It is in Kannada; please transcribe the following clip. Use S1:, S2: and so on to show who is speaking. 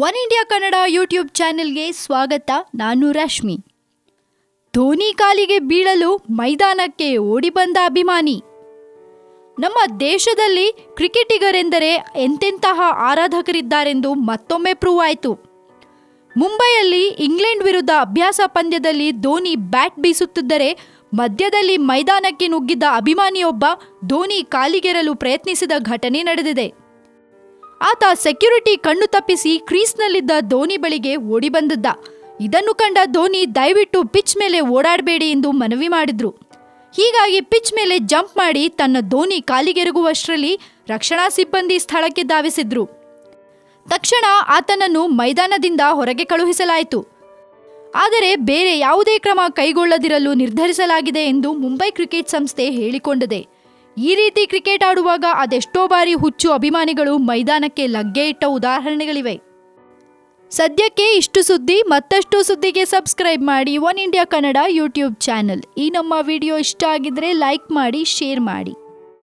S1: ಒನ್ ಇಂಡಿಯಾ ಕನ್ನಡ ಯೂಟ್ಯೂಬ್ ಚಾನೆಲ್ಗೆ ಸ್ವಾಗತ. ನಾನು ರಶ್ಮಿ. ಧೋನಿ ಕಾಲಿಗೆ ಬೀಳಲು ಮೈದಾನಕ್ಕೆ ಓಡಿ ಬಂದ ಅಭಿಮಾನಿ. ನಮ್ಮ ದೇಶದಲ್ಲಿ ಕ್ರಿಕೆಟಿಗರೆಂದರೆ ಎಂತೆಂತಹ ಆರಾಧಕರಿದ್ದಾರೆಂದು ಮತ್ತೊಮ್ಮೆ ಪ್ರೂವ್ ಆಯಿತು. ಮುಂಬೈಯಲ್ಲಿ ಇಂಗ್ಲೆಂಡ್ ವಿರುದ್ಧ ಅಭ್ಯಾಸ ಪಂದ್ಯದಲ್ಲಿ ಧೋನಿ ಬ್ಯಾಟ್ ಬೀಸುತ್ತಿದ್ದರೆ ಮಧ್ಯದಲ್ಲಿ ಮೈದಾನಕ್ಕೆ ನುಗ್ಗಿದ್ದ ಅಭಿಮಾನಿಯೊಬ್ಬ ಧೋನಿ ಕಾಲಿಗೆರಲು ಪ್ರಯತ್ನಿಸಿದ ಘಟನೆ ನಡೆದಿದೆ. ಆತ ಸೆಕ್ಯೂರಿಟಿ ಕಣ್ಣು ತಪ್ಪಿಸಿ ಕ್ರೀಸ್ನಲ್ಲಿದ್ದ ಧೋನಿ ಬಳಿಗೆ ಓಡಿ ಬಂದಿದ್ದ. ಇದನ್ನು ಕಂಡ ಧೋನಿ ದಯವಿಟ್ಟು ಪಿಚ್ ಮೇಲೆ ಓಡಾಡಬೇಡಿ ಎಂದು ಮನವಿ ಮಾಡಿದ್ರು. ಹೀಗಾಗಿ ಪಿಚ್ ಮೇಲೆ ಜಂಪ್ ಮಾಡಿ ತನ್ನ ಧೋನಿ ಕಾಲಿಗೆರಗುವಷ್ಟರಲ್ಲಿ ರಕ್ಷಣಾ ಸಿಬ್ಬಂದಿ ಸ್ಥಳಕ್ಕೆ ಧಾವಿಸಿದ್ರು. ತಕ್ಷಣ ಆತನನ್ನು ಮೈದಾನದಿಂದ ಹೊರಗೆ ಕಳುಹಿಸಲಾಯಿತು. ಆದರೆ ಬೇರೆ ಯಾವುದೇ ಕ್ರಮ ಕೈಗೊಳ್ಳದಿರಲು ನಿರ್ಧರಿಸಲಾಗಿದೆ ಎಂದು ಮುಂಬೈ ಕ್ರಿಕೆಟ್ ಸಂಸ್ಥೆ ಹೇಳಿಕೊಂಡಿದೆ. ಈ ರೀತಿ ಕ್ರಿಕೆಟ್ ಆಡುವಾಗ ಅದೆಷ್ಟೋ ಬಾರಿ ಹುಚ್ಚು ಅಭಿಮಾನಿಗಳು ಮೈದಾನಕ್ಕೆ ಲಗ್ಗೆ ಇಟ್ಟ ಉದಾಹರಣೆಗಳಿವೆ. ಸದ್ಯಕ್ಕೆ ಇಷ್ಟು ಸುದ್ದಿ. ಮತ್ತಷ್ಟು ಸುದ್ದಿಗೆ ಸಬ್ಸ್ಕ್ರೈಬ್ ಮಾಡಿ one India Kannada YouTube channel. ಈ ನಮ್ಮ ವಿಡಿಯೋ ಇಷ್ಟ ಆಗಿದ್ರೆ ಲೈಕ್ ಮಾಡಿ, ಶೇರ್ ಮಾಡಿ.